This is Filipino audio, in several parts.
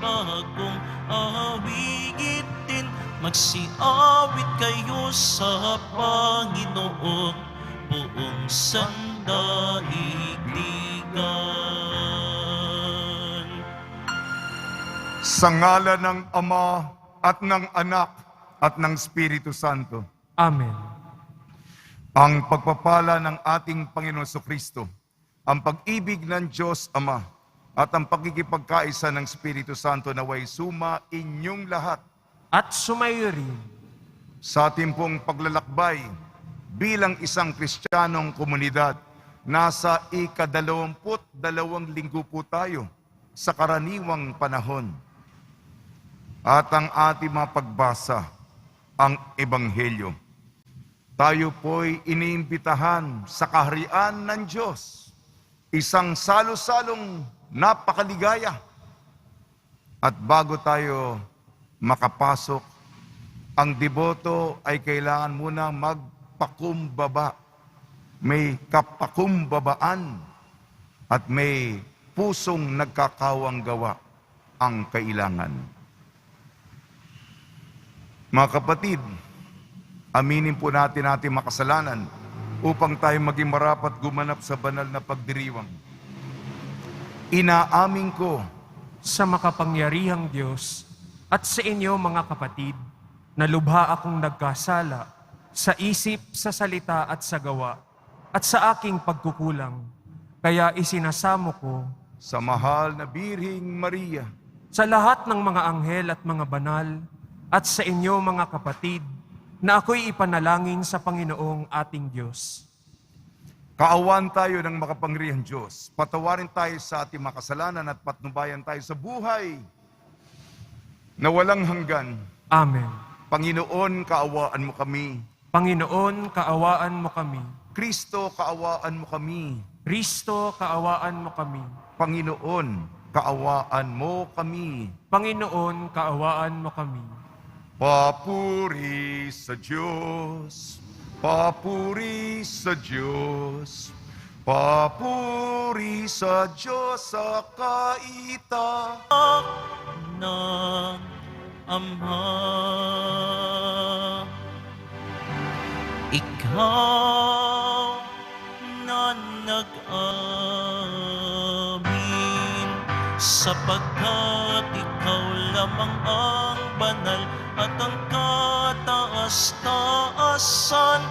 bagong awitin. Magsiawit kayo sa Panginoon, buong sandaigdigan. Sa ngalan ng Ama at ng Anak at ng Espiritu Santo. Amen. Ang pagpapala ng ating Panginoon Kristo, ang pag-ibig ng Diyos Ama, at ang pagkikipagkaisa ng Espiritu Santo naway suma inyong lahat. At sumayo rin. Sa ating pong paglalakbay bilang isang Kristiyanong komunidad, nasa ika-22 linggo po tayo sa karaniwang panahon. At ang ating mapagbasa, ang Ebanghelyo. Tayo po'y iniimbitahan sa kaharian ng Diyos. Isang salo-salong napakaligaya. At bago tayo makapasok, ang deboto ay kailangan muna magpakumbaba. May kapakumbabaan at may pusong nagkakawang gawa ang kailangan. Mga kapatid, aminin po natin ating makasalanan upang tayo maging marapat gumanap sa banal na pagdiriwang. Inaamin ko Sa makapangyarihang Diyos at sa inyo mga kapatid, na lubha akong nagkasala sa isip, sa salita at sa gawa, at sa aking pagkukulang. Kaya isinasamo ko sa mahal na Birhing Maria, sa lahat ng mga anghel at mga banal, at sa inyo mga kapatid, na ako'y ipanalangin sa Panginoong ating Diyos. kaawaan tayo ng makapangyarihang Diyos. Patawarin tayo sa ating makasalanan at patnubayan tayo sa buhay na walang hanggan. Amen. Panginoon, kaawaan mo kami. Panginoon, kaawaan mo kami. Kristo, kaawaan mo kami. Kristo, kaawaan mo kami. Panginoon, kaawaan mo kami. Panginoon, kaawaan mo kami. Papuri sa Diyos, papuri sa Diyos, papuri sa Diyos sa kaita ng Ama. Ikaw na nag-amin, sapagkat ikaw lamang ang banal at ang kataas-taasan.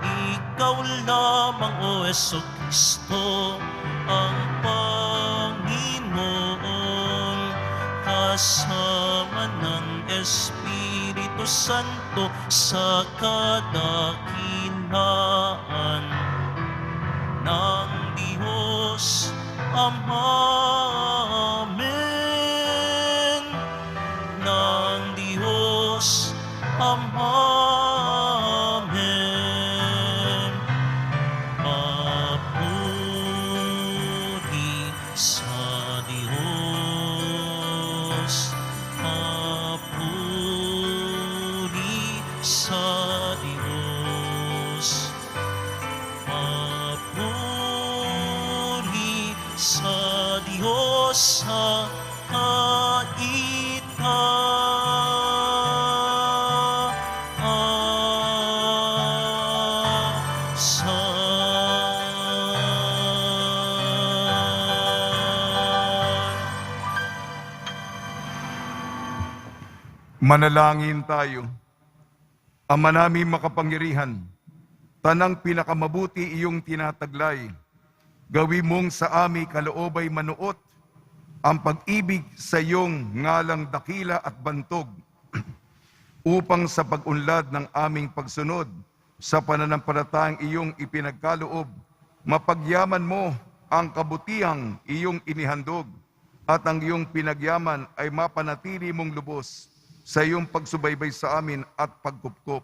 Ikaw lamang, O Jesucristo, ang Panginoon, kasama ng Espiritu Santo sa kadakilaan ng Diyos Ama. Amen. Ng Diyos Ama. Amen. Papuri sa Diyos. Papuri sa Diyos. Papuri sa Diyos sa Manalangin tayo. Ama namin makapangyarihan, tanang pinakamabuti iyong tinataglay. Gawin mong sa ami kaloobay manuot ang pag-ibig sa iyong ngalang dakila at bantog upang sa pag-unlad ng aming pagsunod sa pananampalatayang iyong ipinagkaloob, mapagyaman mo ang kabutihang iyong inihandog at ang iyong pinagyaman ay mapanatili mong lubos sa iyong pagsubaybay sa amin at pagkupkop.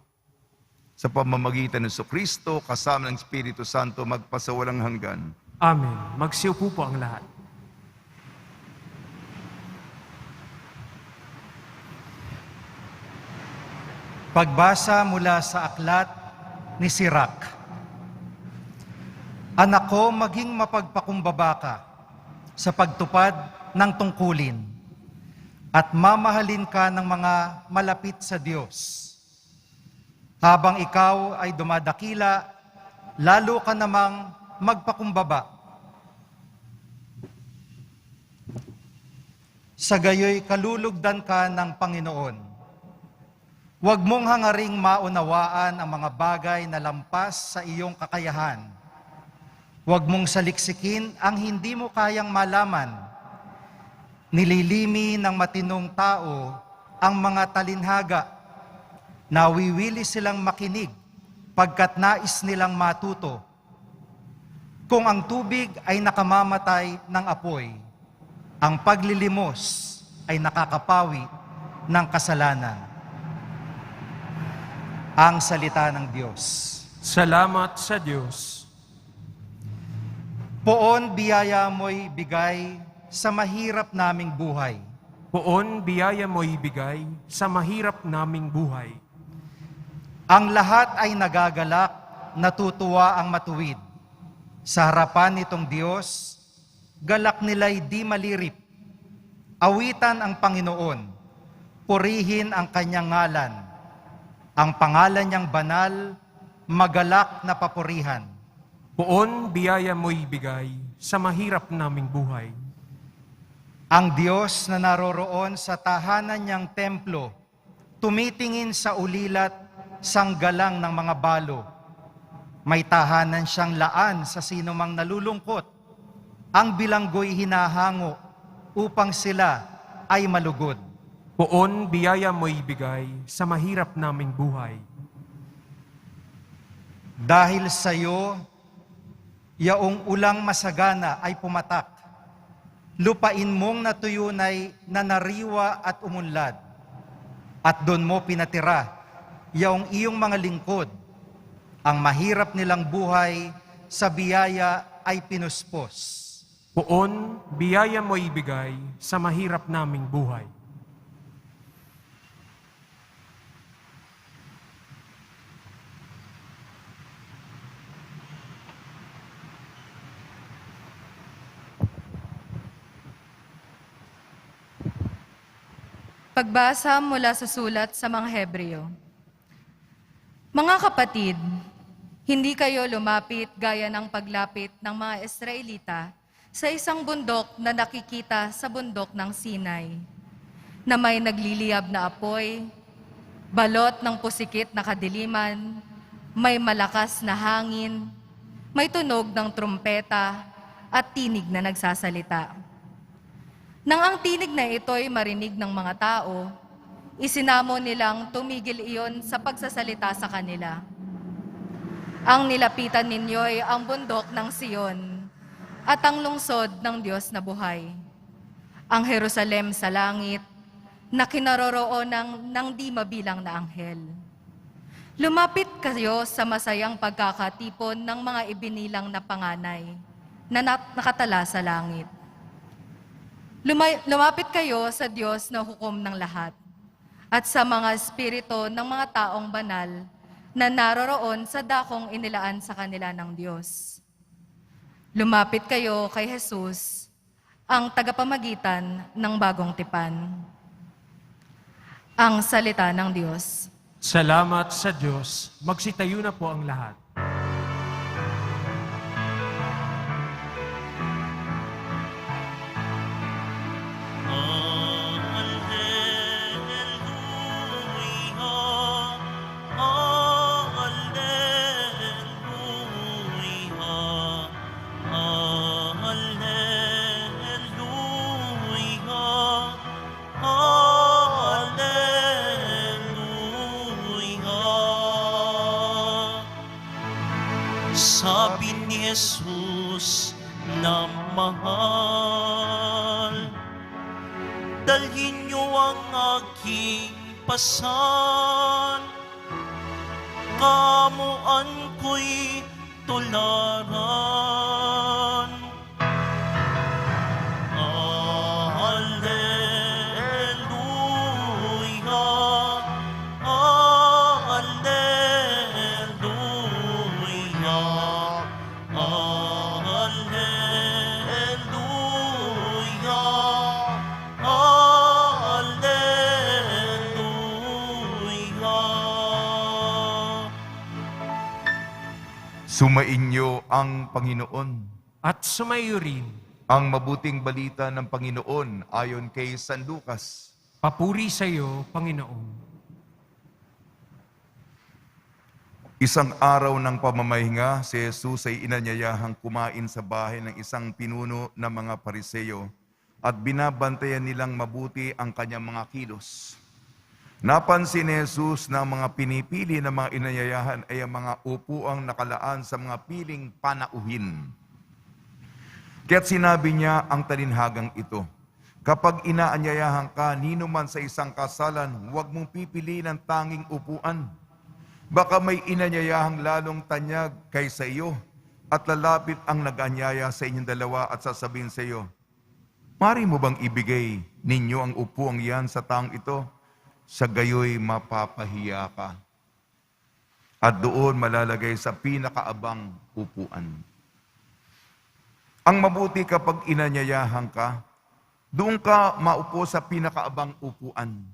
Sa pamamagitan ng Jesucristo, kasama ng Espiritu Santo, magpasawalang hanggan. Amen. Magsiupo po ang lahat. Pagbasa mula sa aklat ni Sirach. Anak ko, maging mapagpakumbaba ka sa pagtupad ng tungkulin. at mamahalin ka ng mga malapit sa Diyos. Habang ikaw ay dumadakila, lalo ka namang magpakumbaba. Sa gayoy kalulugdan ka ng Panginoon. Huwag mong hangaring maunawaan ang mga bagay na lampas sa iyong kakayahan. Huwag mong saliksikin ang hindi mo kayang malaman. Nililimi ng matinong tao ang mga talinhaga. Nawiwili silang makinig pagkat nais nilang matuto. Kung ang tubig ay nakamamatay ng apoy, ang paglilimos ay nakakapawi ng kasalanan. Ang salita ng Diyos. Salamat sa Diyos. Poon biyaya mo'y bigay sa mahirap naming buhay. Poon biyaya mo ibigay sa mahirap naming buhay. Ang lahat ay nagagalak, natutuwa ang matuwid. Sa harapan nitong Diyos, galak nila'y di malirip. Awitan ang Panginoon, purihin ang kanyang ngalan. Ang pangalan niyang banal, magalak na papurihan. Poon biyaya mo ibigay sa mahirap naming buhay. Ang Diyos na naroroon sa tahanan niyang templo, tumitingin sa ulilat, sanggalang ng mga balo. May tahanan siyang laan sa sinumang nalulungkot. Ang bilanggo'y hinahango upang sila ay malugod. Poon biyaya mo ibigay sa mahirap naming buhay. Dahil sa iyo, yaong ulang masagana ay pumatak. Lupain mong natuyunay na nariwa at umunlad. At doon mo pinatira, yaong iyong mga lingkod. Ang mahirap nilang buhay sa biyaya ay pinuspos. Poon biyaya mo ibigay sa mahirap naming buhay. Pagbasa mula sa sulat sa mga Hebreo. Mga kapatid, hindi kayo lumapit gaya ng paglapit ng mga Israelita sa isang bundok na nakikita sa bundok ng Sinai, na may nagliliyab na apoy, balot ng pusikit na kadiliman, may malakas na hangin, may tunog ng trumpeta at tinig na nagsasalita. Nang ang tinig na ito'y marinig ng mga tao, isinamo nilang tumigil iyon sa pagsasalita sa kanila. Ang nilapitan ninyo'y ang bundok ng Sion at ang lungsod ng Diyos na buhay. Ang Jerusalem sa langit na kinaroroonan ng di mabilang na anghel. Lumapit kayo sa masayang pagkakatipon ng mga ibinilang na panganay na nakatala sa langit. Lumapit kayo sa Diyos na hukom ng lahat at sa mga espiritu ng mga taong banal na naroroon sa dakong inilaan sa kanila ng Diyos. Lumapit kayo kay Jesus, ang tagapamagitan ng bagong tipan. Ang salita ng Diyos. Salamat sa Diyos. Magsitayo na po ang lahat. Sabi ni Jesus na mahal, dalhin niyo ang aking pasan, kamuan ko'y tularan. Sumainyo ang Panginoon. At sumayo rin. Ang mabuting balita ng Panginoon ayon kay San Lucas. Papuri sa iyo, Panginoon. Isang araw ng pamamahinga, si Jesus ay inanyayahang kumain sa bahay ng isang pinuno ng mga Pariseo at binabantayan nilang mabuti ang kanyang mga kilos. Napansin ni Jesus na ang mga pinipili ng mga inanyayahan ay ang mga upuang nakalaan sa mga piling panauhin. Kaya't sinabi niya ang talinhagang ito, kapag inaanyayahan ka nino man sa isang kasalan, huwag mong pipiliin ang tanging upuan. Baka may inanyayahang lalong tanyag kaysa iyo at lalapit ang nag-anyaya sa inyong dalawa at sasabihin sa iyo, mari mo bang ibigay ninyo ang upuang yan sa taong ito? Sa gayoy mapapahiya ka. At doon malalagay sa pinakaabang upuan. Ang mabuti kapag inanyayahan ka, doon ka maupo sa pinakaabang upuan.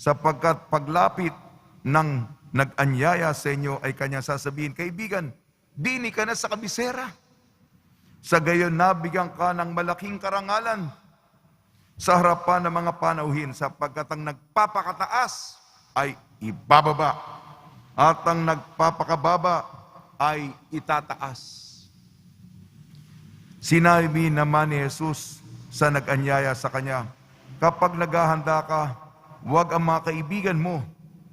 Sapagkat paglapit ng nag-anyaya sa inyo ay kanya sasabihin, kaibigan, dini ka na sa kabisera. Sa gayon nabigyan ka ng malaking karangalan sa harapan ng mga panauhin, sapagkat ang nagpapakataas ay ibababa at ang nagpapakababa ay itataas. Sinabi naman ni Jesus sa nag-anyaya sa kanya, kapag naghahanda ka, huwag ang mga kaibigan mo,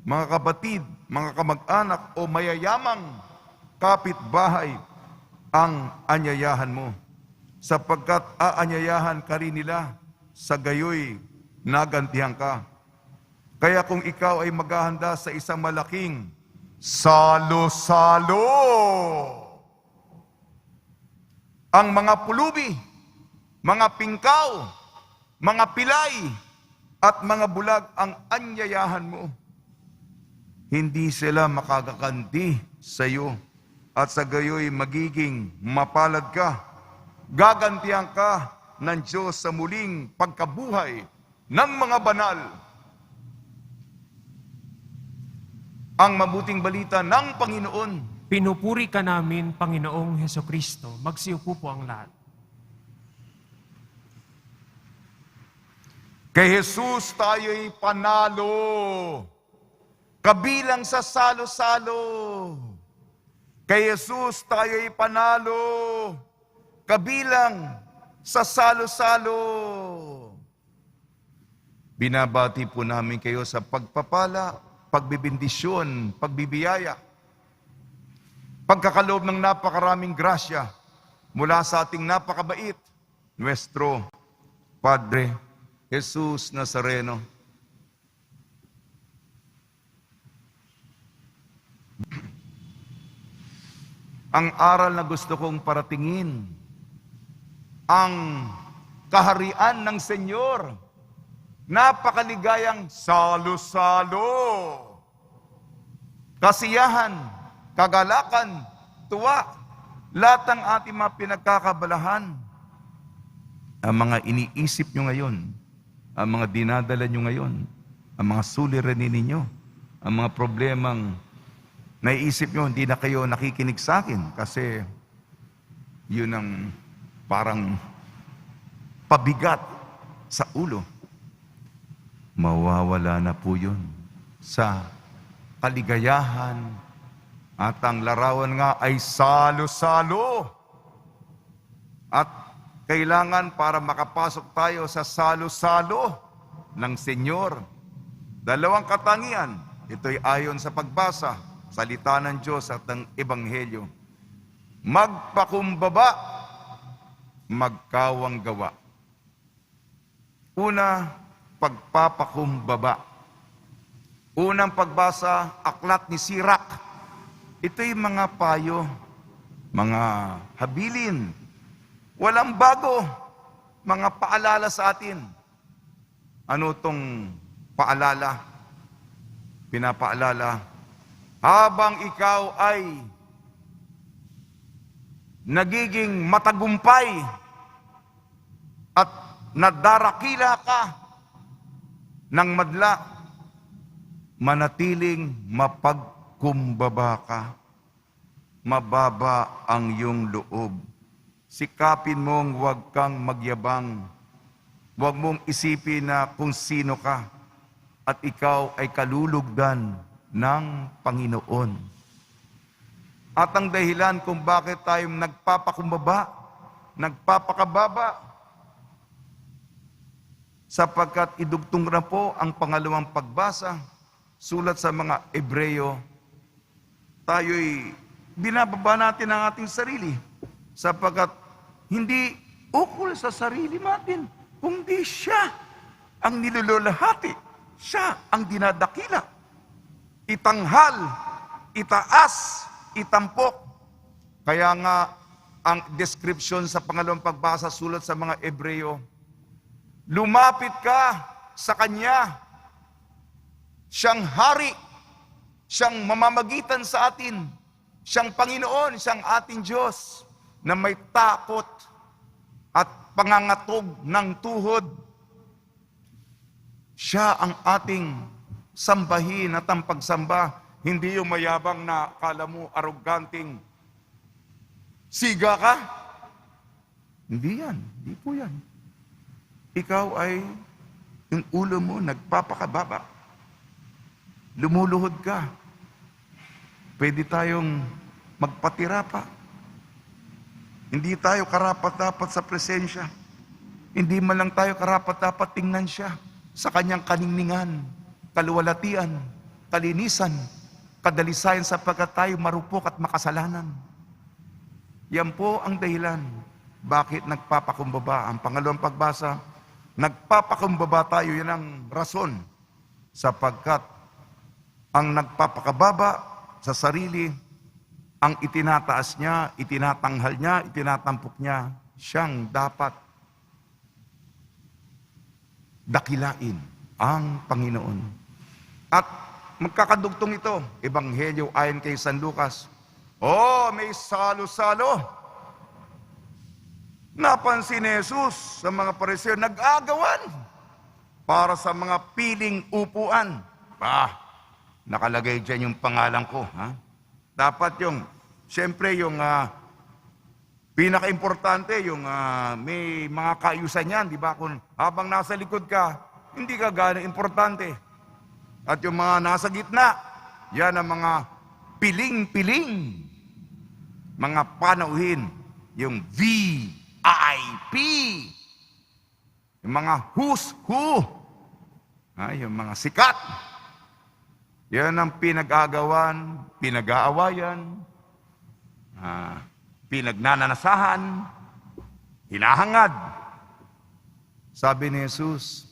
mga kapatid, mga kamag-anak o mayayamang kapitbahay ang anyayahan mo, sapagkat aanyayahan ka rin nila, sa gayoy nagantihan ka. Kaya kung ikaw ay maghahanda sa isang malaking salo-salo, ang mga pulubi, mga pingkaw, mga pilay, at mga bulag ang anyayahan mo, hindi sila makakaganti sa iyo, at sa gayoy magiging mapalad ka. Gagantihan ka ng Diyos sa muling pagkabuhay ng mga banal. Ang mabuting balita ng Panginoon. Pinupuri ka namin, Panginoong Hesukristo. Magsiupo po ang lahat. Kay Jesus tayo'y panalo, kabilang sa salo-salo. Kay Jesus tayo'y panalo, kabilang sa salo-salo. Binabati po namin kayo sa pagpapala, pagbibindisyon, pagbibiyaya, pagkakaloob ng napakaraming grasya mula sa ating napakabait, Nuestro Padre Jesus Nazareno. Ang aral na gusto kong paratingin, ang kaharian ng Senyor. Napakaligayang salo-salo. Kasiyahan, kagalakan, tuwa, lahat ng ating mga pinagkakabalahan. Ang mga iniisip nyo ngayon, ang mga dinadala nyo ngayon, ang mga suliranin ninyo, ang mga problemang naiisip nyo, hindi na kayo nakikinig sa akin kasi yun ang parang pabigat sa ulo. Mawawala na po yun sa kaligayahan at ang larawan nga ay salo-salo. At kailangan para makapasok tayo sa salo-salo ng Senyor. Dalawang katangian. Ito'y ayon sa pagbasa, salita ng Diyos at ng Ebanghelyo. Magpakumbaba, magkawang gawa. Una, pagpapakumbaba. Unang pagbasa, aklat ni Sirach. Ito'y mga payo, mga habilin. Walang bago, mga paalala sa atin. Ano tong paalala? Pinapaalala, habang ikaw ay nagiging matagumpay at nadarakila ka ng madla, manatiling mapagkumbaba ka. mababa ang iyong loob. Sikapin mong huwag kang magyabang. Huwag mong isipin na kung sino ka at ikaw ay kalulugdan ng Panginoon. At ang dahilan kung bakit tayo nagpapakababa, sapagkat idugtong na po ang pangalawang pagbasa, sulat sa mga Hebreyo, tayo'y binababa natin ang ating sarili, sapagkat hindi ukol sa sarili natin, kundi siya ang nilululahati, siya ang dinadakila, itanghal, itaas, itampok. Kaya nga, ang description sa pangalawang pagbasa, sulat sa mga Hebreyo, lumapit ka sa Kanya. Siyang hari, siyang mamamagitan sa atin, siyang Panginoon, siyang ating Diyos, na may takot at pangangatog ng tuhod. Siya ang ating sambahin at ang pagsamba. Hindi yung mayabang na kala mo arroganting siga ka. Hindi yan. Hindi po yan. Ikaw ay yung ulo mo nagpapakababa. Lumuluhod ka. Pwede tayong magpatira pa. Hindi tayo karapat-dapat sa presensya. Hindi man lang tayo karapat-dapat tingnan siya sa kanyang kaningningan, kaluwalhatian, kalinisan, kadalisayan sapagkat tayo marupok at makasalanan. Yan po ang dahilan bakit nagpapakumbaba. Ang pangalawang pagbasa, nagpapakumbaba tayo, yan ang rason. Sapagkat ang nagpapakababa sa sarili, ang itinataas niya, itinatanghal niya, itinatampok niya, siyang dapat dakilain ang Panginoon. At magkakadugtong ito, Ebanghelyo ayon kay San Lucas. May salo-salo. Napansin ni Jesus sa mga Pariseo, nag-agawan para sa mga piling upuan. Nakalagay dyan yung pangalan ko. Dapat siyempre yung pinaka-importante, yung may mga kaayusan yan, di ba? Kung habang nasa likod ka, hindi ka gano'ng importante. At yung mga nasa gitna, yan ang mga piling-piling. Mga panauhin, yung VIP. Yung mga who's who. Yung mga sikat. Yan ang pinag-agawan, pinag-aawayan, pinagnananasahan, hinahangad. Sabi ni Jesus,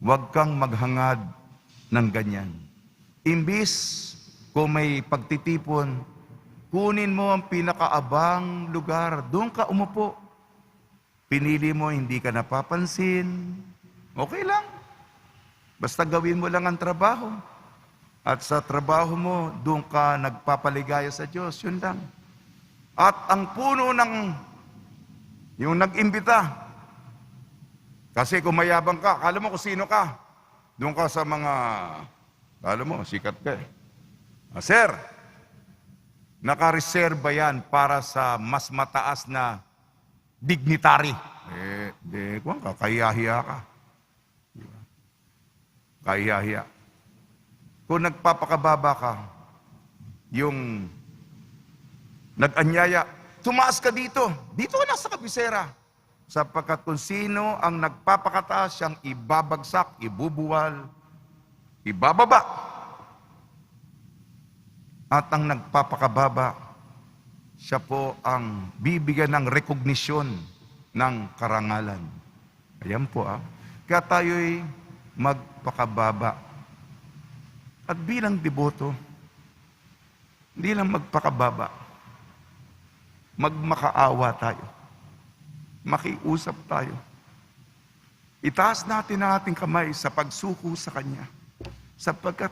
huwag kang maghangad ng ganyan. Imbis kung may pagtitipon, kunin mo ang pinakaabang lugar, doon ka umupo. Pinili mo, hindi ka napapansin, okay lang. Basta gawin mo lang ang trabaho. At sa trabaho mo, doon ka nagpapaligaya sa Diyos. Yun lang. At ang puno ng yung nag-imbita. Kasi kung mayabang ka, akala mo kung sino ka. Doon ka sa mga, akala mo, sikat ka eh. Sir, nakareserba yan para sa mas mataas na dignitary. Kung kakahiya-hiya ka. Kahiya-hiya. Kung nagpapakababa ka, yung nag-anyaya, tumaas ka dito. Dito ka na sa kabisera. Sapagkat kung sino ang nagpapakataas, siyang ibabagsak, ibubuwal, ibababa. At ang nagpapakababa, siya po ang bibigyan ng rekognisyon ng karangalan. Ayan po Kaya tayo'y magpakababa. At bilang deboto, hindi lang magpakababa, magmakaawa tayo. Makiusap tayo. Itaas natin ang ating kamay sa pagsuko sa Kanya. Sapagkat,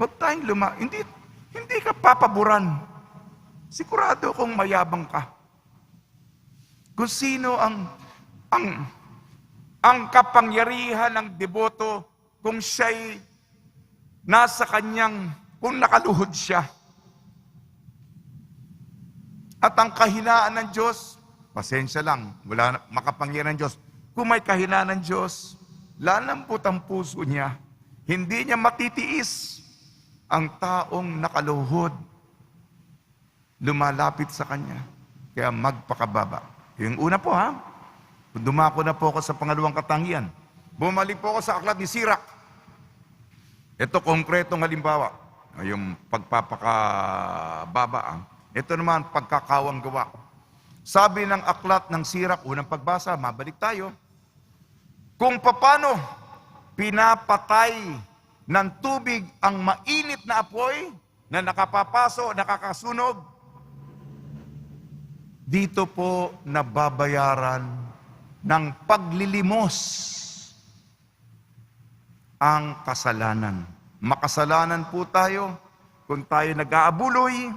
huwag tayong hindi ka papaboran. Sigurado kung mayabang ka. Kung sino ang kapangyarihan ng deboto, kung siya'y nasa kanyang, kung nakaluhod siya, At ang kahinaan ng Diyos, pasensya lang, wala na, makapangyarihan ng Diyos. Kung may kahinaan ng Diyos, lalambot ang puso niya. Hindi niya matitiis ang taong nakaluhod, lumalapit sa Kanya. Kaya magpakababa. Yung una po ha, dumako na po ako sa pangalawang katangian. Bumalik po ako sa aklat ni Sirach. Ito konkretong halimbawa, yung pagpapakababa. Ito naman, pagkakawang gawa. Sabi ng aklat ng Sirach, unang pagbasa, mabalik tayo. Kung paano pinapatay ng tubig ang mainit na apoy na nakapapaso, nakakasunog, dito po nababayaran ng paglilimos ang kasalanan. Makasalanan po tayo kung tayo nag-aabuloy,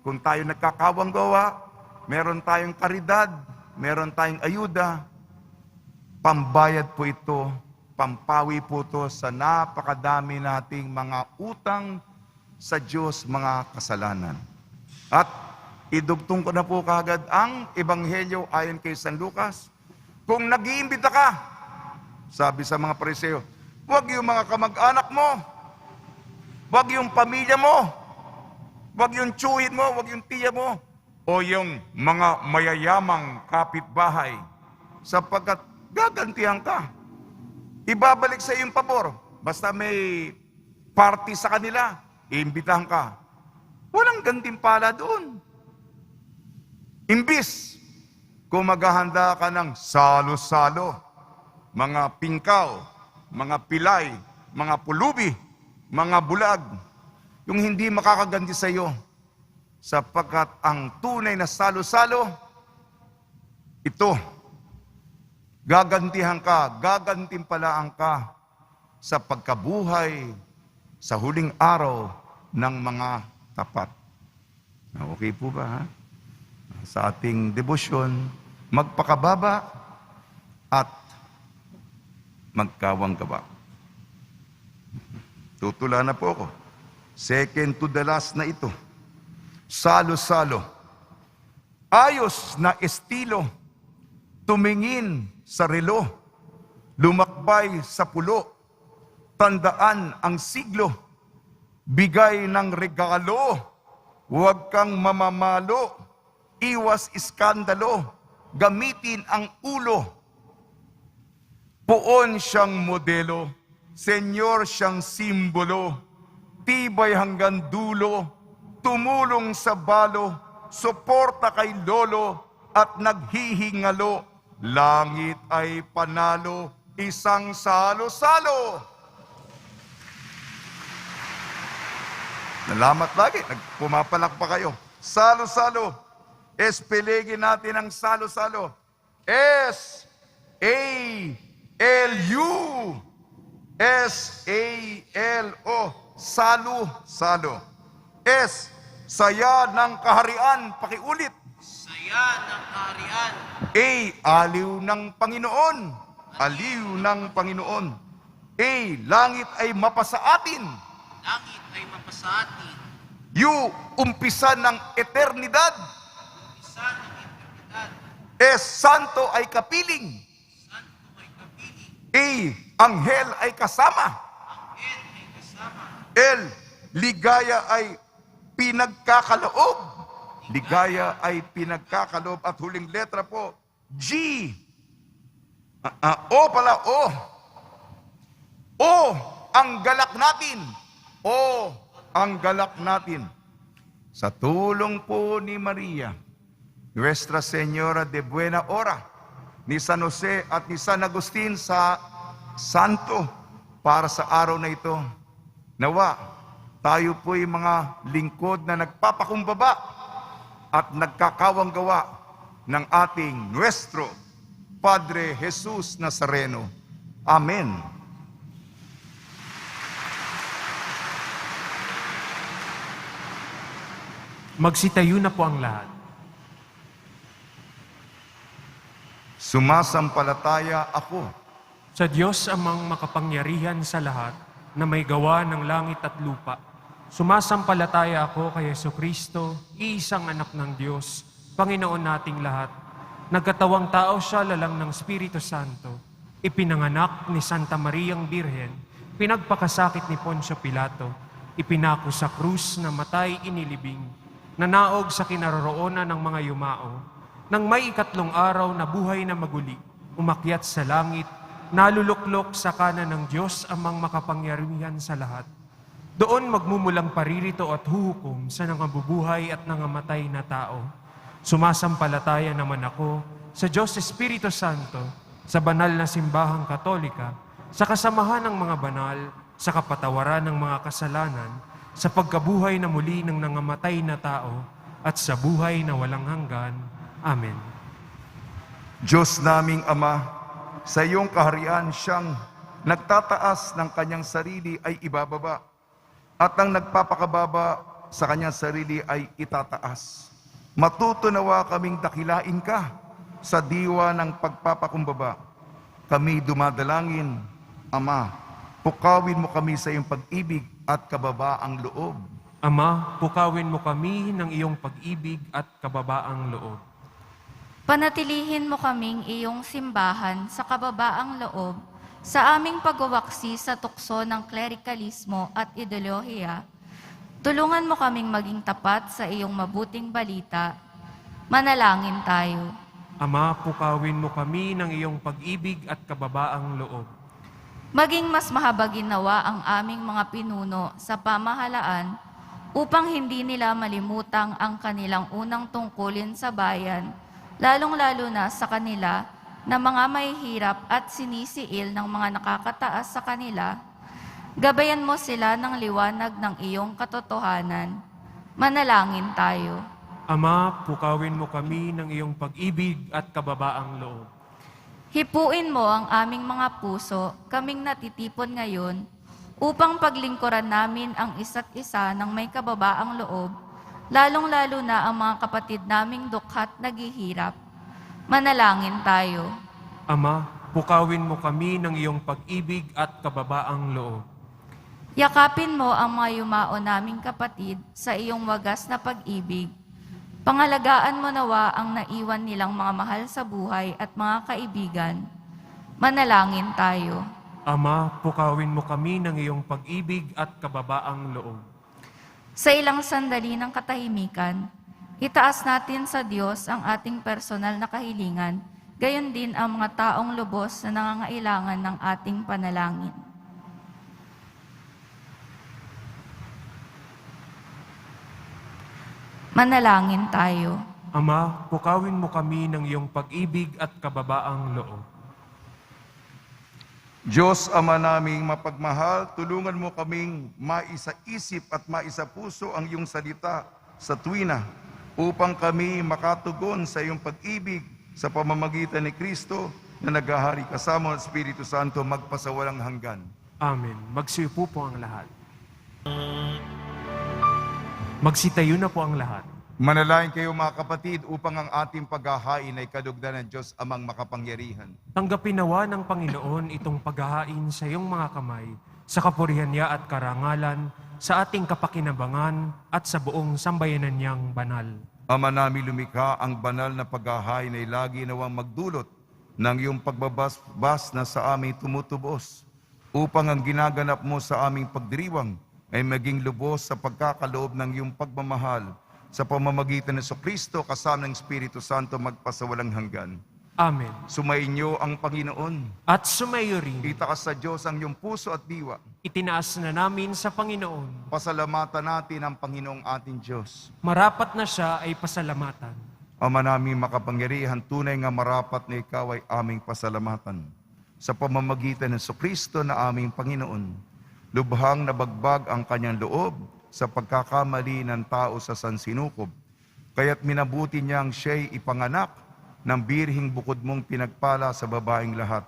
kung tayo nagkakawang gawa, meron tayong karidad, meron tayong ayuda, pambayad po ito, pampawi po ito sa napakadami nating mga utang sa Diyos, mga kasalanan. At idugtong ko na po kagad ang Ebanghelyo ayon kay San Lucas. Kung nag-iimbita ka, sabi sa mga Pariseo, huwag yung mga kamag-anak mo, huwag yung pamilya mo, huwag yung tsuhin mo, huwag yung tiya mo, o yung mga mayayamang kapitbahay, sapagkat gagantihan ka. Ibabalik sa iyong pabor. Basta may party sa kanila, iimbitahan ka. Walang gantimpala doon. Imbis, kung maghahanda ka ng salo-salo, mga pingkaw, mga pilay, mga pulubi, mga bulag, yung hindi makakaganti sa iyo, sapagkat ang tunay na salo-salo, ito, gagantihan ka, gagantimpalaan ka sa pagkabuhay sa huling araw ng mga tapat. Okay po ba, ha? Sa ating debosyon, magpakababa at magkawang gawa. Tutula na po ako. Second to the last na ito. Salo-salo. Ayos na estilo. Tumingin sa relo. Lumakbay sa pulo. Tandaan ang siglo. Bigay ng regalo. Huwag kang mamamalo. Iwas iskandalo. Gamitin ang ulo. Poon siyang modelo. Senyor siyang simbolo. Tibay hanggang dulo. Tumulong sa balo. Suporta kay lolo. At naghihingalo. Langit ay panalo. Isang salo-salo. Nalamat lagi. Pumapalak pa kayo. Salo-salo. Espelegi natin ang salo-salo. S-A-L-U. S-A-L-O. Salo-salo. S. Saya ng kaharian. Pakiulit. Saya ng kaharian. A. Aliw ng Panginoon. Aliw ng Panginoon. A. Langit ay mapasa atin. Langit ay mapasati. U. Umpisa ng eternidad. Isa ng eternidad. S. Santo ay kapiling. Santo ay kapiling. A. Anghel ay kasama. Anghel ay kasama. L. Ligaya ay pinagkakaloob. Ligaya ay pinagkakaloob. At huling letra po, G. O pala, O. O, ang galak natin. O, ang galak natin. Sa tulong po ni Maria, Nuestra Señora de Buena Hora, ni San Jose at ni San Agustin sa Santo, para sa araw na ito, nawa, tayo po'y mga lingkod na nagpapakumbaba at nagkakawang gawa ng ating Nuestro Padre Jesus Nazareno. Amen. Magsitayo na po ang lahat. Sumasampalataya ako Sa Diyos amang makapangyarihan sa lahat, na may gawa ng langit at lupa, sumasampalataya ako kay Jesucristo, iisang anak ng Diyos, Panginoon nating lahat, nagkatawang tao siya lalang ng Espiritu Santo, ipinanganak ni Santa Mariang Birhen, pinagpakasakit ni Poncio Pilato, ipinako sa krus na matay inilibing, nanaog sa kinaroroonan ng mga yumao, nang may ikatlong araw na buhay na maguli, umakyat sa langit, naluluklok sa kanan ng Diyos amang makapangyarihan sa lahat. Doon magmumulang paririto at huhukom sa nangabubuhay at nangamatay na tao. Sumasampalataya naman ako sa Diyos Espiritu Santo, sa banal na simbahang katolika, sa kasamahan ng mga banal, sa kapatawaran ng mga kasalanan, sa pagkabuhay na muli ng nangamatay na tao, at sa buhay na walang hanggan. Amen. Diyos naming Ama, sa iyong kaharian siyang nagtataas ng kanyang sarili ay ibababa, at ang nagpapakababa sa kanyang sarili ay itataas. Matutunawa kaming dakilain ka sa diwa ng pagpapakumbaba. Kami dumadalangin, Ama, pukawin mo kami sa iyong pag-ibig at kababaang loob. Ama, pukawin mo kami ng iyong pag-ibig at kababaang loob. Panatilihin mo kaming iyong simbahan sa kababaang loob sa aming pagwawaksi sa tukso ng klerikalismo at ideolohiya. Tulungan mo kaming maging tapat sa iyong mabuting balita. Manalangin tayo. Ama, pukawin mo kami ng iyong pag-ibig at kababaang loob. Maging mas mahabaginawa ang aming mga pinuno sa pamahalaan upang hindi nila malimutang ang kanilang unang tungkulin sa bayan, lalong-lalo na sa kanila na mga mahihirap at sinisiil ng mga nakakataas sa kanila. Gabayan mo sila ng liwanag ng iyong katotohanan. Manalangin tayo. Ama, pukawin mo kami ng iyong pag-ibig at kababaang loob. Hipuin mo ang aming mga puso, kaming natitipon ngayon, upang paglingkuran namin ang isa't isa ng may kababaang loob, lalong-lalo na ang mga kapatid naming dukhat naghihirap. Manalangin tayo. Ama, pukawin mo kami ng iyong pag-ibig at kababaang loob. Yakapin mo ang mga yumao naming kapatid sa iyong wagas na pag-ibig. Pangalagaan mo nawa ang naiwan nilang mga mahal sa buhay at mga kaibigan. Manalangin tayo. Ama, pukawin mo kami ng iyong pag-ibig at kababaang loob. Sa ilang sandali ng katahimikan, itaas natin sa Diyos ang ating personal na kahilingan, gayon din ang mga taong lubos na nangangailangan ng ating panalangin. Manalangin tayo. Ama, pukawin mo kami ng iyong pag-ibig at kababaang loob. Diyos Ama naming mapagmahal, tulungan mo kaming maisa-isip at maisa-puso ang iyong salita sa tuwina upang kami makatugon sa iyong pag-ibig sa pamamagitan ni Kristo na naghahari kasama ng Espiritu Santo magpasawalang hanggan. Amen. Magsiupo po ang lahat. Magsitayo na po ang lahat. Manalangin kayo mga kapatid upang ang ating paghahain ay kalugdan ng Diyos amang makapangyarihan. Tanggapin nawa ng Panginoon itong paghahain sa iyong mga kamay, sa kapurihan niya at karangalan, sa ating kapakinabangan at sa buong sambayanan niyang banal. Ama namin lumikha, ang banal na paghahain ay lagi nawang magdulot ng iyong pagbabasbas na sa aming tumutubos, upang ang ginaganap mo sa aming pagdiriwang ay maging lubos sa pagkakaloob ng iyong pagmamahal sa pamamagitan ng Kristo kasama ng Espiritu Santo magpasawalang hanggan. Amen. Sumainyo ang Panginoon. At sumayo rin, Itaas sa Diyos ang iyong puso at diwa. itinaas na namin sa Panginoon. Pasalamatan natin ang Panginoong ating Diyos. Marapat na siya ay pasalamatan. Ama namin makapangyarihan, tunay nga marapat na ikaw ay aming pasalamatan. Sa pamamagitan ng Kristo na aming Panginoon, lubhang nabagbag ang kanyang loob sa pagkakamali ng tao sa sansinukob. Kaya't minabuti niyang siya'y ipanganak ng birhing bukod mong pinagpala sa babaeng lahat.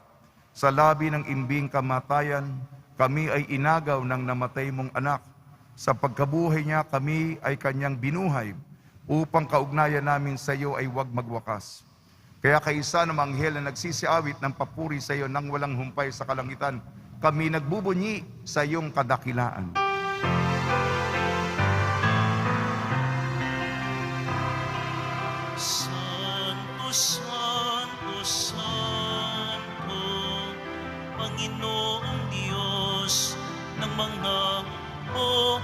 Sa labi ng imbing kamatayan, kami ay inagaw ng namatay mong anak. Sa pagkabuhay niya, kami ay kanyang binuhay, upang kaugnayan namin sa iyo ay huwag magwakas. Kaya kaisa ng anghel na nagsisiawit ng papuri sa iyo nang walang humpay sa kalangitan, kami nagbubunyi sa iyong kadakilaan. Santo, Santo, Santo, Panginoong Diyos ng mga hukbo,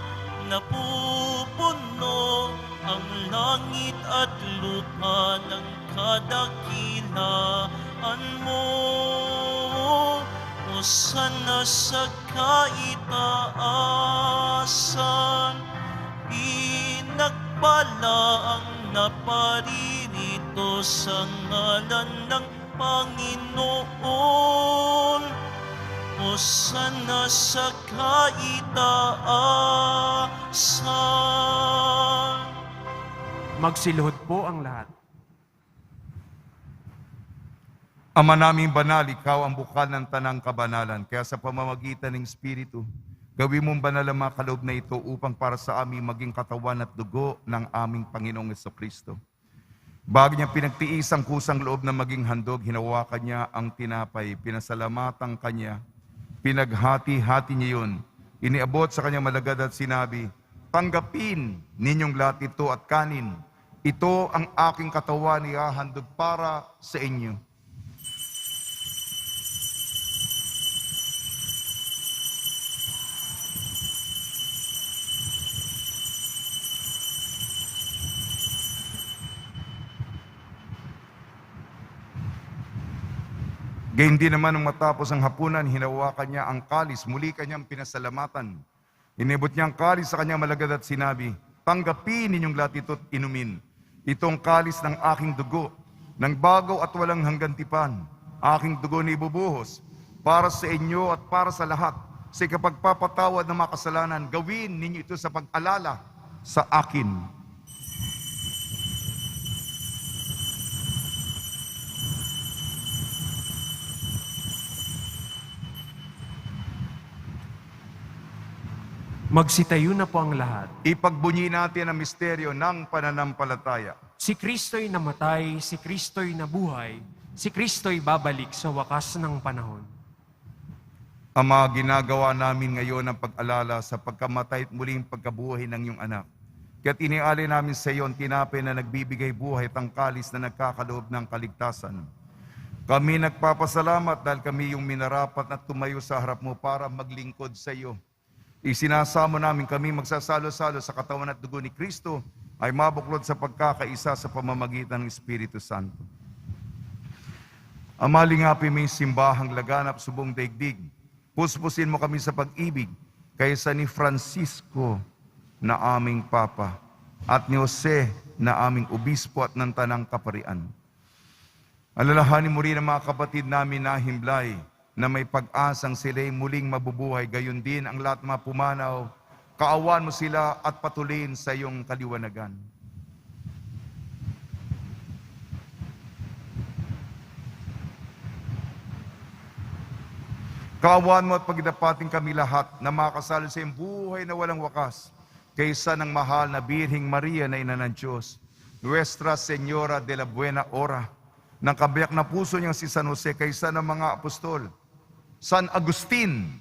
napupuno ang langit at lupa ng kadakilaan mo. Hosana sa kaitaasan, pinagpala ang naparirito sa ngalan ng Panginoon. Hosana sa kaitaasan. Magsiluhod po ang lahat. Ama naming banal, ikaw ang bukal ng tanang kabanalan. Kaya sa pamamagitan ng Espiritu, gawin mong banal ang mga kaloob na ito upang para sa amin maging katawan at dugo ng aming Panginoong Jesucristo. Bago niya pinagtiis ang kusang loob na maging handog, hinawakan niya ang tinapay, pinasalamatan kanya, pinaghati-hati niya yun, iniabot sa kanyang malagad at sinabi, tanggapin ninyong lahat ito at kanin. Ito ang aking katawan, ihahandog para sa inyo. Gayun din naman nung matapos ang hapunan, hinawakan niya ang kalis, muli kanyang pinasalamatan. Inibot niya ang kalis sa kanyang malagad at sinabi, tanggapin ninyong lahat ito at inumin. Itong kalis ng aking dugo, ng bagaw at walang hanggan tipan. Aking dugo na ibubuhos para sa inyo at para sa lahat. Sa ikapagpapatawad ng mga kasalanan, gawin ninyo ito sa pag-alala sa akin. Magsitayo na po ang lahat. Ipagbunyi natin ang misteryo ng pananampalataya. Si Kristo'y namatay, si Kristo'y nabuhay, si Kristo'y babalik sa wakas ng panahon. Ama, ginagawa namin ngayon ang pag-alala sa pagkamatay at muling pagkabuhay ng iyong anak. Kaya't inialay namin sa iyo ang tinapay na nagbibigay buhay at ang kalis na nagkakaloob ng kaligtasan. Kami nagpapasalamat dahil kami yung minarapat na tumayo sa harap mo para maglingkod sa iyo. Isinasamo namin kami magsasalo-salo sa katawan at dugo ni Kristo ay mabuklod sa pagkakaisa sa pamamagitan ng Espiritu Santo. Ama, lingapin mo yung simbahang laganap sa buong daigdig. Puspusin mo kami sa pag-ibig kaysa ni Francisco na aming Papa at ni Jose na aming Obispo at ng Tanang Kaparian. Alalahanin mo rin ang mga kapatid namin na himlay na may pag-asang sila'y muling mabubuhay, gayon din ang lahat mga pumanaw, kaawan mo sila at patuloyin sa iyong kaliwanagan. Kaawan mo at pagdapating kami lahat na makasalo sa iyong buhay na walang wakas, kaysa ng mahal na Birhing Maria na Ina ng Diyos, Nuestra Señora de la Buena Hora, ng kabiyak na puso niyang si San Jose, kaysa ng mga apostol, San Agustin,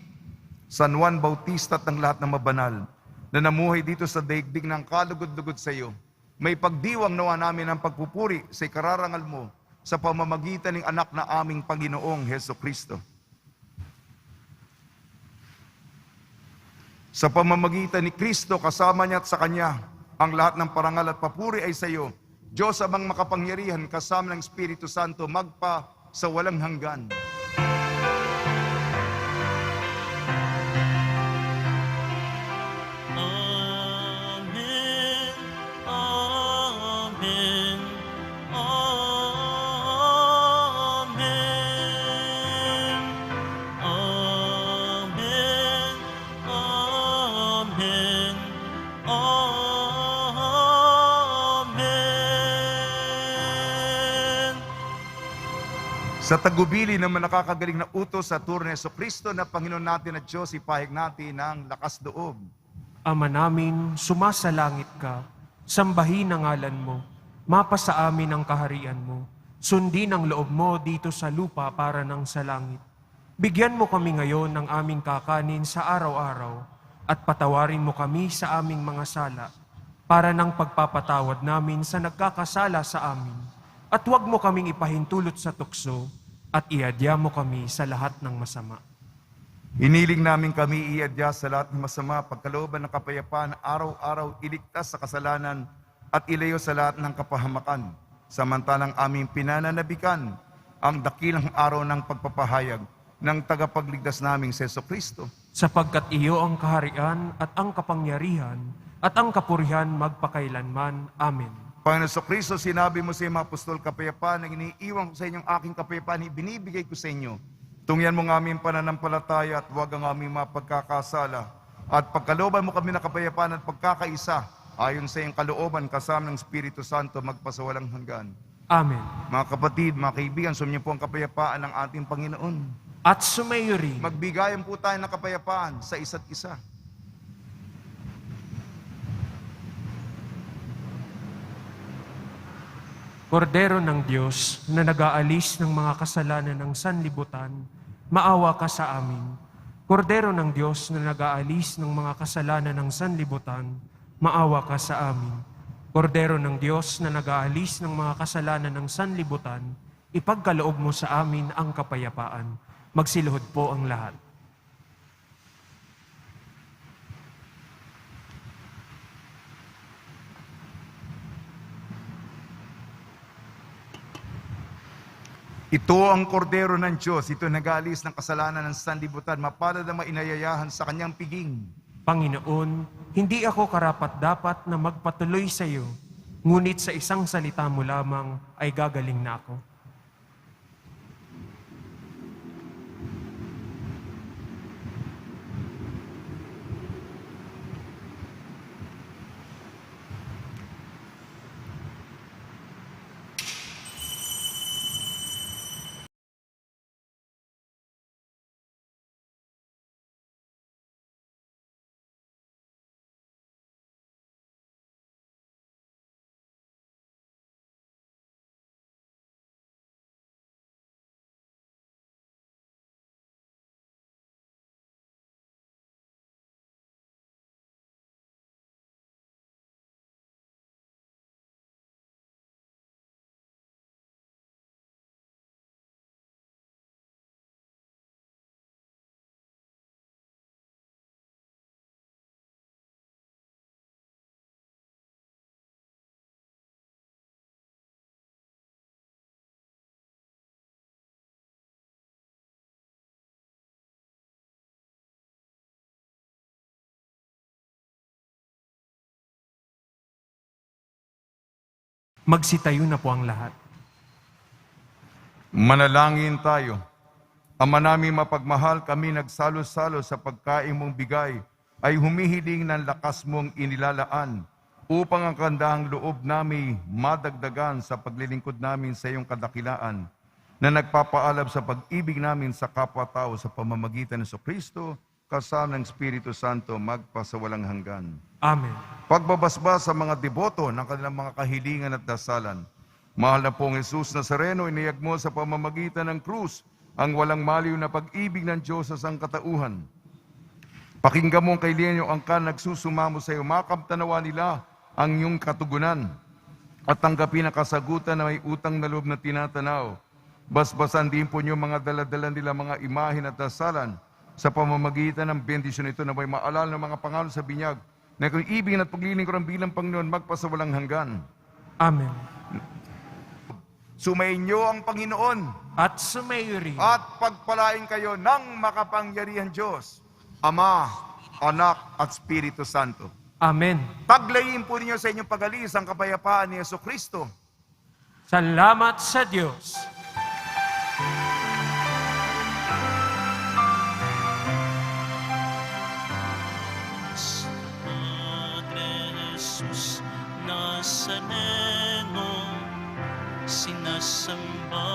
San Juan Bautista at ng lahat ng mabanal na namuhay dito sa daigdig ng kalugod-lugod sa iyo. May pagdiwang nawa namin ang pagpupuri sa ikararangal mo sa pamamagitan ng anak na aming Panginoong Jesucristo. Sa pamamagitan ni Kristo, kasama niya at sa Kanya, ang lahat ng parangal at papuri ay sa iyo. Diyos amang makapangyarihan, kasama ng Espiritu Santo, magpa sa walang hanggan. Sa tagubili ng nakakagaling na utos sa turno ni Jesucristo na Panginoon natin at Diyos, ipahig natin ng lakas loob. Ama namin, sumasalangit ka, sambahin ang ngalan mo, mapasa amin ang kaharian mo, sundin ang loob mo dito sa lupa para ng sa langit. Bigyan mo kami ngayon ng aming kakanin sa araw-araw, at patawarin mo kami sa aming mga sala, para ng pagpapatawad namin sa nagkakasala sa amin. At huwag mo kaming ipahintulot sa tukso at iadya mo kami sa lahat ng masama. Hiniling namin kami iadya sa lahat ng masama, pagkalooban ng kapayapaan, araw-araw iligtas sa kasalanan at ilayo sa lahat ng kapahamakan. Samantalang aming pinananabikan ang dakilang araw ng pagpapahayag ng tagapagligtas naming si Jesucristo. Sapagkat iyo ang kaharian at ang kapangyarihan at ang kapurihan magpakailanman. Amen. Panginoon Jesucristo, sinabi mo sa iyong mga apostol, kapayapaan na iniiwan ko sa inyong aking kapayapaan, ibinibigay ko sa inyo. Tungyan mo ng aming pananampalataya at huwag ang aming mga pagkakasala. At pagkalooban mo kami ng kapayapaan at pagkakaisa, ayon sa iyong kalooban kasama ng Espiritu Santo magpasawalang hanggan. Amen. Mga kapatid, mga kaibigan, sumainyo po ang kapayapaan ng ating Panginoon. At sumayo rin. Magbigayan po tayo ng kapayapaan sa isa't isa. Kordero ng Diyos na nag-aalis ng mga kasalanan ng sanlibutan, maawa ka sa amin. Kordero ng Diyos na nag-aalis ng mga kasalanan ng sanlibutan, maawa ka sa amin. Kordero ng Diyos na nag-aalis ng mga kasalanan ng sanlibutan, ipagkaloob mo sa amin ang kapayapaan. Magsiluhod po ang lahat. Ito ang kordero ng Diyos, ito nag-aalis ng kasalanan ng sanlibutan, mapalad ang mainayayahan sa kanyang piging. Panginoon, hindi ako karapat-dapat na magpatuloy sa iyo, ngunit sa isang salita mo lamang ay gagaling na ako. Magsitayo na po ang lahat. Manalangin tayo. Ama namin mapagmahal, kami nagsalo-salo sa pagkain mong bigay, ay humihiling ng lakas mong inilalaan upang ang kandahang loob namin madagdagan sa paglilingkod namin sa iyong kadakilaan na nagpapaalab sa pag-ibig namin sa kapwa-tao sa pamamagitan ng Jesucristo, kasama ng Espiritu Santo magpasawalang hanggan. Amen. Pagbabasbas sa mga deboto ng kanilang mga kahilingan at dasalan. Mahal na pong Jesus Nazareno, iniyag mo sa pamamagitan ng krus ang walang maliw na pag-ibig ng Diyos sa sangkatauhan. Pakinggan mo ang kailangan yung angkan nagsusumamo sa iyo, makamtanawa nila ang iyong katugunan at tanggapin ang kasagutan na may utang na loob na tinatanaw. Basbasan din po niyo mga daladala nila mga imahin at dasalan sa pamamagitan ng bendisyon ito na may maalala ng mga pangalo sa binyag na kung ibig at paglilingkuran bilang Panginoon magpasawalang hanggan. Amen. Sumainyo ang Panginoon At sumayo rin. at pagpalain kayo ng makapangyarihan Diyos, Ama, Anak at Espiritu Santo. Amen. Paglayin po ninyo sa inyong pag-alis ang kapayapaan ni Jesucristo. Salamat sa Diyos. Padre Jesus Nazareno, sinasamba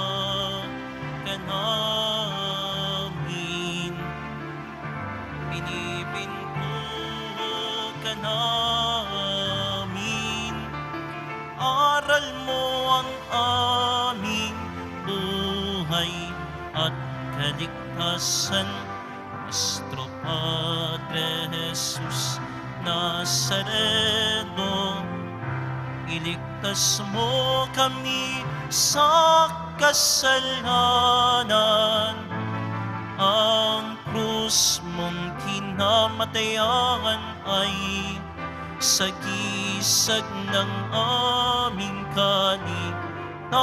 ka namin, pinipinto ka namin, aral mo ang aming buhay at kaligtasan. Nuestro Padre Jesus Nazareno, iligtas mo kami sa kasalanan. Ang krus mong kinamatayan ay sagisag ng aming kaligtasan.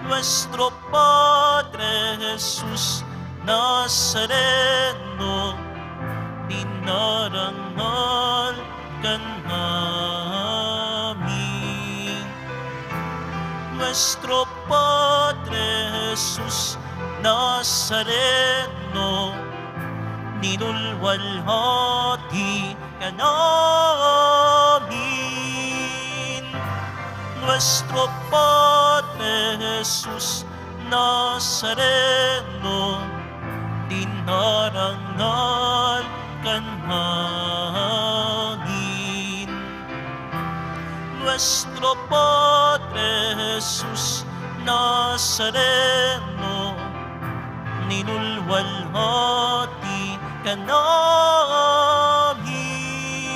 Nuestro Padre Jesus Nazareno, dinarangal ka namin. Nuestro Padre Jesus Nazareno, nilulwalhati ka namin. Nuestro Padre Jesus Nazareno, dinarangal ka namin. Nuestro Padre Jesus Nazareno, nilulwalhati ka namin.